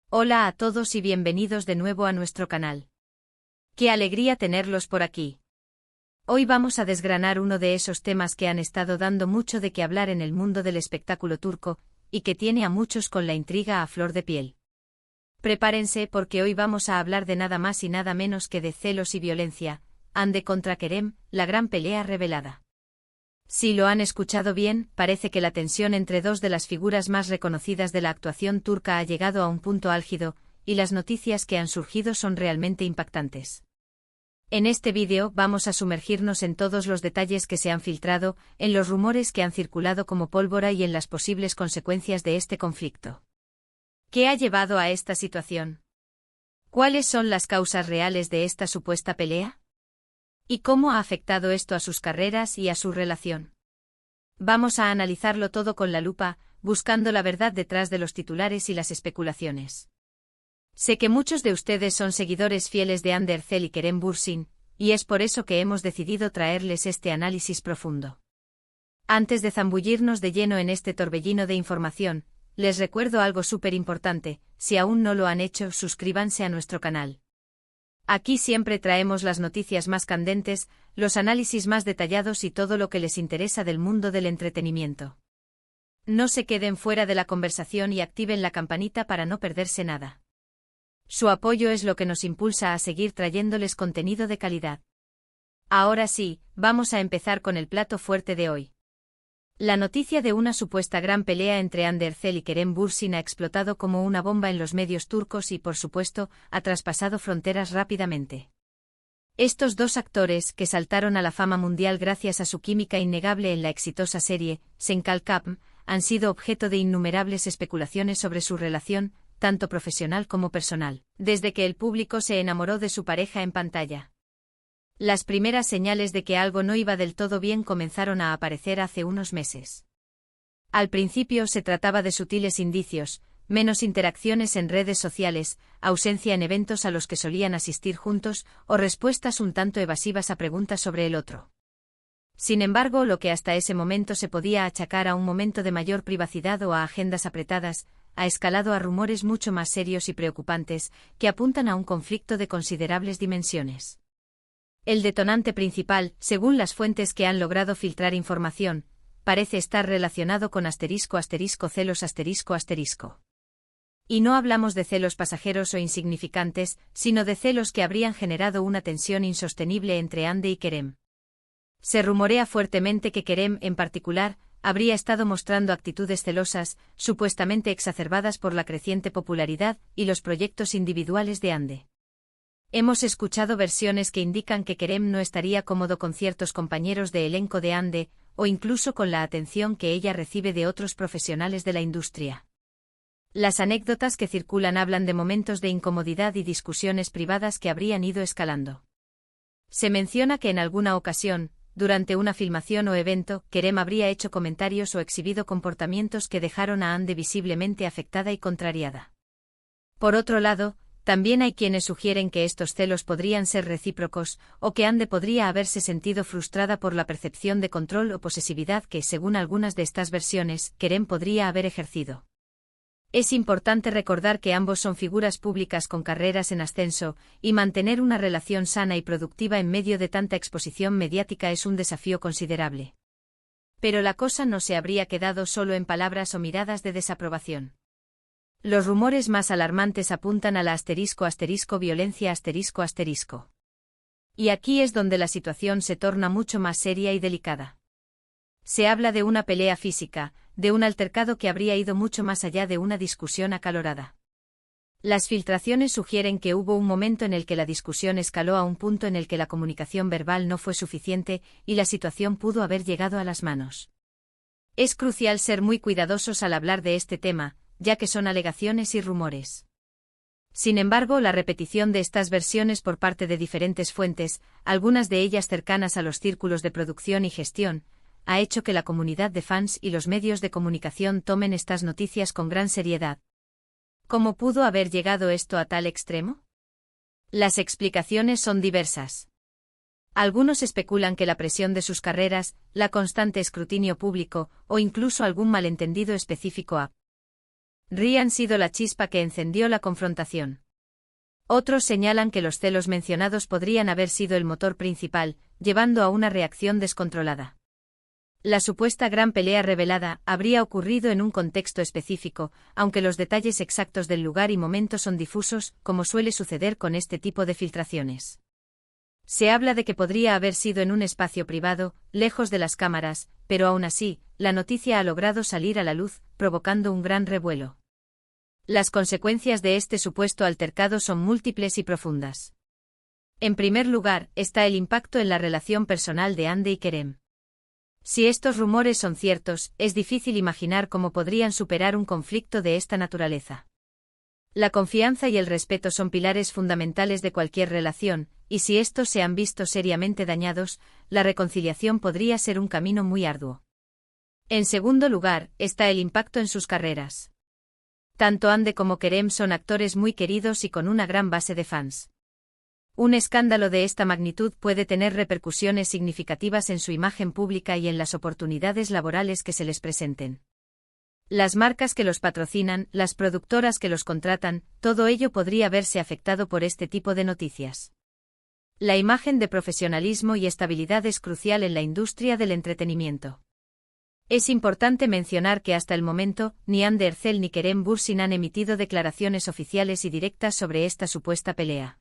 Hola a todos y bienvenidos de nuevo a nuestro canal. ¡Qué alegría tenerlos por aquí! Hoy vamos a desgranar uno de esos temas que han estado dando mucho de qué hablar en el mundo del espectáculo turco, y que tiene a muchos con la intriga a flor de piel. Prepárense porque hoy vamos a hablar de nada más y nada menos que de celos y violencia, Hande contra Kerem, la gran pelea revelada. Si lo han escuchado bien, parece que la tensión entre dos de las figuras más reconocidas de la actuación turca ha llegado a un punto álgido, y las noticias que han surgido son realmente impactantes. En este vídeo vamos a sumergirnos en todos los detalles que se han filtrado, en los rumores que han circulado como pólvora y en las posibles consecuencias de este conflicto. ¿Qué ha llevado a esta situación? ¿Cuáles son las causas reales de esta supuesta pelea? ¿Y cómo ha afectado esto a sus carreras y a su relación? Vamos a analizarlo todo con la lupa, buscando la verdad detrás de los titulares y las especulaciones. Sé que muchos de ustedes son seguidores fieles de Hande Erçel y Kerem Bürsin, y es por eso que hemos decidido traerles este análisis profundo. Antes de zambullirnos de lleno en este torbellino de información, les recuerdo algo súper importante: si aún no lo han hecho, suscríbanse a nuestro canal. Aquí siempre traemos las noticias más candentes, los análisis más detallados y todo lo que les interesa del mundo del entretenimiento. No se queden fuera de la conversación y activen la campanita para no perderse nada. Su apoyo es lo que nos impulsa a seguir trayéndoles contenido de calidad. Ahora sí, vamos a empezar con el plato fuerte de hoy. La noticia de una supuesta gran pelea entre Hande Erçel y Kerem Bürsin ha explotado como una bomba en los medios turcos y, por supuesto, ha traspasado fronteras rápidamente. Estos dos actores, que saltaron a la fama mundial gracias a su química innegable en la exitosa serie Senkalkapm, han sido objeto de innumerables especulaciones sobre su relación, tanto profesional como personal, desde que el público se enamoró de su pareja en pantalla. Las primeras señales de que algo no iba del todo bien comenzaron a aparecer hace unos meses. Al principio se trataba de sutiles indicios, menos interacciones en redes sociales, ausencia en eventos a los que solían asistir juntos, o respuestas un tanto evasivas a preguntas sobre el otro. Sin embargo, lo que hasta ese momento se podía achacar a un momento de mayor privacidad o a agendas apretadas, ha escalado a rumores mucho más serios y preocupantes, que apuntan a un conflicto de considerables dimensiones. El detonante principal, según las fuentes que han logrado filtrar información, parece estar relacionado con celos. Y no hablamos de celos pasajeros o insignificantes, sino de celos que habrían generado una tensión insostenible entre Hande y Kerem. Se rumorea fuertemente que Kerem, en particular, habría estado mostrando actitudes celosas, supuestamente exacerbadas por la creciente popularidad y los proyectos individuales de Hande. Hemos escuchado versiones que indican que Kerem no estaría cómodo con ciertos compañeros de elenco de Hande, o incluso con la atención que ella recibe de otros profesionales de la industria. Las anécdotas que circulan hablan de momentos de incomodidad y discusiones privadas que habrían ido escalando. Se menciona que en alguna ocasión, durante una filmación o evento, Kerem habría hecho comentarios o exhibido comportamientos que dejaron a Hande visiblemente afectada y contrariada. Por otro lado, también hay quienes sugieren que estos celos podrían ser recíprocos, o que Hande podría haberse sentido frustrada por la percepción de control o posesividad que, según algunas de estas versiones, Kerem podría haber ejercido. Es importante recordar que ambos son figuras públicas con carreras en ascenso, y mantener una relación sana y productiva en medio de tanta exposición mediática es un desafío considerable. Pero la cosa no se habría quedado solo en palabras o miradas de desaprobación. Los rumores más alarmantes apuntan a la **violencia**. Y aquí es donde la situación se torna mucho más seria y delicada. Se habla de una pelea física, de un altercado que habría ido mucho más allá de una discusión acalorada. Las filtraciones sugieren que hubo un momento en el que la discusión escaló a un punto en el que la comunicación verbal no fue suficiente y la situación pudo haber llegado a las manos. Es crucial ser muy cuidadosos al hablar de este tema, ya que son alegaciones y rumores. Sin embargo, la repetición de estas versiones por parte de diferentes fuentes, algunas de ellas cercanas a los círculos de producción y gestión, ha hecho que la comunidad de fans y los medios de comunicación tomen estas noticias con gran seriedad. ¿Cómo pudo haber llegado esto a tal extremo? Las explicaciones son diversas. Algunos especulan que la presión de sus carreras, la constante escrutinio público, o incluso algún malentendido específico ha Ri han sido la chispa que encendió la confrontación. Otros señalan que los celos mencionados podrían haber sido el motor principal, llevando a una reacción descontrolada. La supuesta gran pelea revelada habría ocurrido en un contexto específico, aunque los detalles exactos del lugar y momento son difusos, como suele suceder con este tipo de filtraciones. Se habla de que podría haber sido en un espacio privado, lejos de las cámaras, pero aún así, la noticia ha logrado salir a la luz, provocando un gran revuelo. Las consecuencias de este supuesto altercado son múltiples y profundas. En primer lugar, está el impacto en la relación personal de Hande y Kerem. Si estos rumores son ciertos, es difícil imaginar cómo podrían superar un conflicto de esta naturaleza. La confianza y el respeto son pilares fundamentales de cualquier relación, y si estos se han visto seriamente dañados, la reconciliación podría ser un camino muy arduo. En segundo lugar, está el impacto en sus carreras. Tanto Hande como Kerem son actores muy queridos y con una gran base de fans. Un escándalo de esta magnitud puede tener repercusiones significativas en su imagen pública y en las oportunidades laborales que se les presenten. Las marcas que los patrocinan, las productoras que los contratan, todo ello podría verse afectado por este tipo de noticias. La imagen de profesionalismo y estabilidad es crucial en la industria del entretenimiento. Es importante mencionar que hasta el momento, ni Hande Erçel ni Kerem Bürsin han emitido declaraciones oficiales y directas sobre esta supuesta pelea.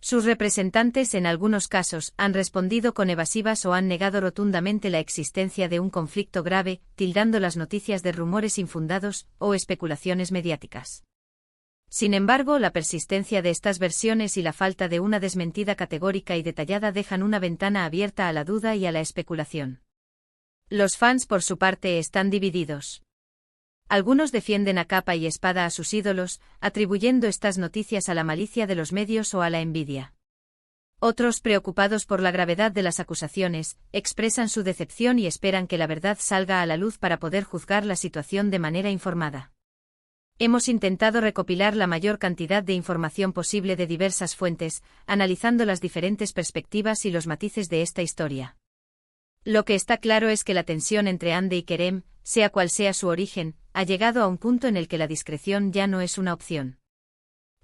Sus representantes en algunos casos han respondido con evasivas o han negado rotundamente la existencia de un conflicto grave, tildando las noticias de rumores infundados o especulaciones mediáticas. Sin embargo, la persistencia de estas versiones y la falta de una desmentida categórica y detallada dejan una ventana abierta a la duda y a la especulación. Los fans, por su parte, están divididos. Algunos defienden a capa y espada a sus ídolos, atribuyendo estas noticias a la malicia de los medios o a la envidia. Otros, preocupados por la gravedad de las acusaciones, expresan su decepción y esperan que la verdad salga a la luz para poder juzgar la situación de manera informada. Hemos intentado recopilar la mayor cantidad de información posible de diversas fuentes, analizando las diferentes perspectivas y los matices de esta historia. Lo que está claro es que la tensión entre Hande y Kerem, sea cual sea su origen, ha llegado a un punto en el que la discreción ya no es una opción.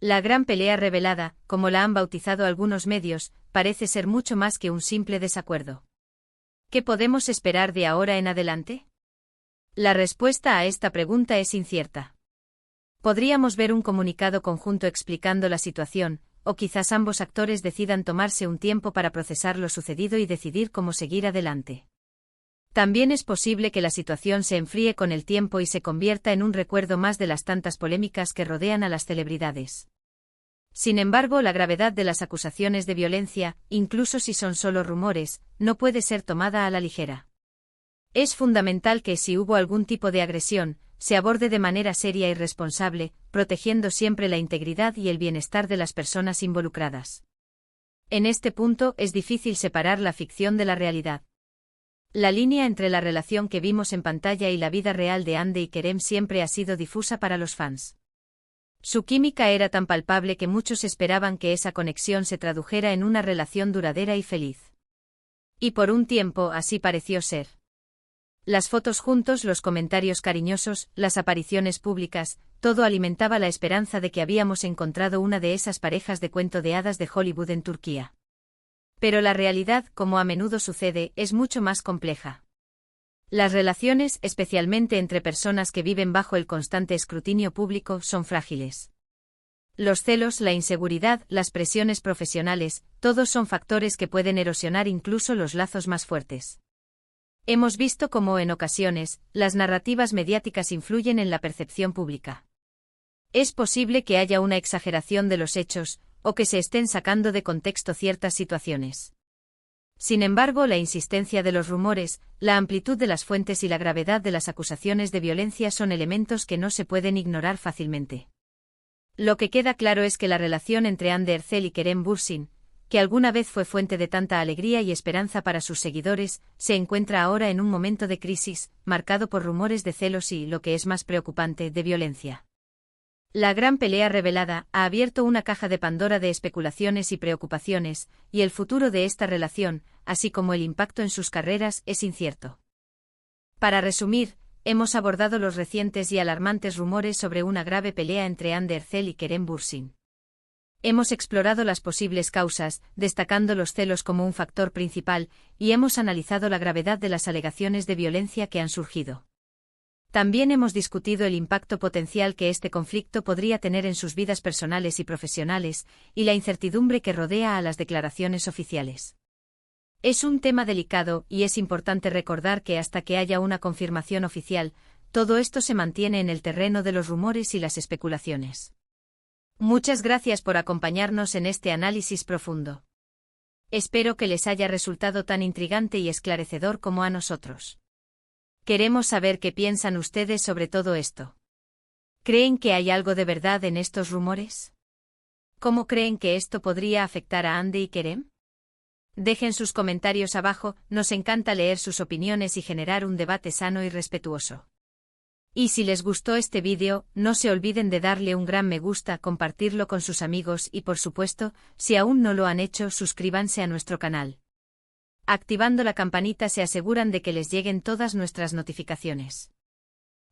La gran pelea revelada, como la han bautizado algunos medios, parece ser mucho más que un simple desacuerdo. ¿Qué podemos esperar de ahora en adelante? La respuesta a esta pregunta es incierta. Podríamos ver un comunicado conjunto explicando la situación, o quizás ambos actores decidan tomarse un tiempo para procesar lo sucedido y decidir cómo seguir adelante. También es posible que la situación se enfríe con el tiempo y se convierta en un recuerdo más de las tantas polémicas que rodean a las celebridades. Sin embargo, la gravedad de las acusaciones de violencia, incluso si son solo rumores, no puede ser tomada a la ligera. Es fundamental que, si hubo algún tipo de agresión, se aborde de manera seria y responsable, protegiendo siempre la integridad y el bienestar de las personas involucradas. En este punto es difícil separar la ficción de la realidad. La línea entre la relación que vimos en pantalla y la vida real de Hande y Kerem siempre ha sido difusa para los fans. Su química era tan palpable que muchos esperaban que esa conexión se tradujera en una relación duradera y feliz. Y por un tiempo así pareció ser. Las fotos juntos, los comentarios cariñosos, las apariciones públicas, todo alimentaba la esperanza de que habíamos encontrado una de esas parejas de cuento de hadas de Hollywood en Turquía. Pero la realidad, como a menudo sucede, es mucho más compleja. Las relaciones, especialmente entre personas que viven bajo el constante escrutinio público, son frágiles. Los celos, la inseguridad, las presiones profesionales, todos son factores que pueden erosionar incluso los lazos más fuertes. Hemos visto cómo, en ocasiones, las narrativas mediáticas influyen en la percepción pública. Es posible que haya una exageración de los hechos, o que se estén sacando de contexto ciertas situaciones. Sin embargo, la insistencia de los rumores, la amplitud de las fuentes y la gravedad de las acusaciones de violencia son elementos que no se pueden ignorar fácilmente. Lo que queda claro es que la relación entre Hande Erçel y Kerem Bürsin, que alguna vez fue fuente de tanta alegría y esperanza para sus seguidores, se encuentra ahora en un momento de crisis, marcado por rumores de celos y, lo que es más preocupante, de violencia. La gran pelea revelada ha abierto una caja de Pandora de especulaciones y preocupaciones, y el futuro de esta relación, así como el impacto en sus carreras, es incierto. Para resumir, hemos abordado los recientes y alarmantes rumores sobre una grave pelea entre Hande Erçel y Kerem Bürsin. Hemos explorado las posibles causas, destacando los celos como un factor principal, y hemos analizado la gravedad de las alegaciones de violencia que han surgido. También hemos discutido el impacto potencial que este conflicto podría tener en sus vidas personales y profesionales, y la incertidumbre que rodea a las declaraciones oficiales. Es un tema delicado, y es importante recordar que hasta que haya una confirmación oficial, todo esto se mantiene en el terreno de los rumores y las especulaciones. Muchas gracias por acompañarnos en este análisis profundo. Espero que les haya resultado tan intrigante y esclarecedor como a nosotros. Queremos saber qué piensan ustedes sobre todo esto. ¿Creen que hay algo de verdad en estos rumores? ¿Cómo creen que esto podría afectar a Hande y Kerem? Dejen sus comentarios abajo, nos encanta leer sus opiniones y generar un debate sano y respetuoso. Y si les gustó este vídeo, no se olviden de darle un gran me gusta, compartirlo con sus amigos y por supuesto, si aún no lo han hecho, suscríbanse a nuestro canal. Activando la campanita se aseguran de que les lleguen todas nuestras notificaciones.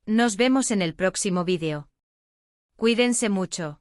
Nos vemos en el próximo vídeo. Cuídense mucho.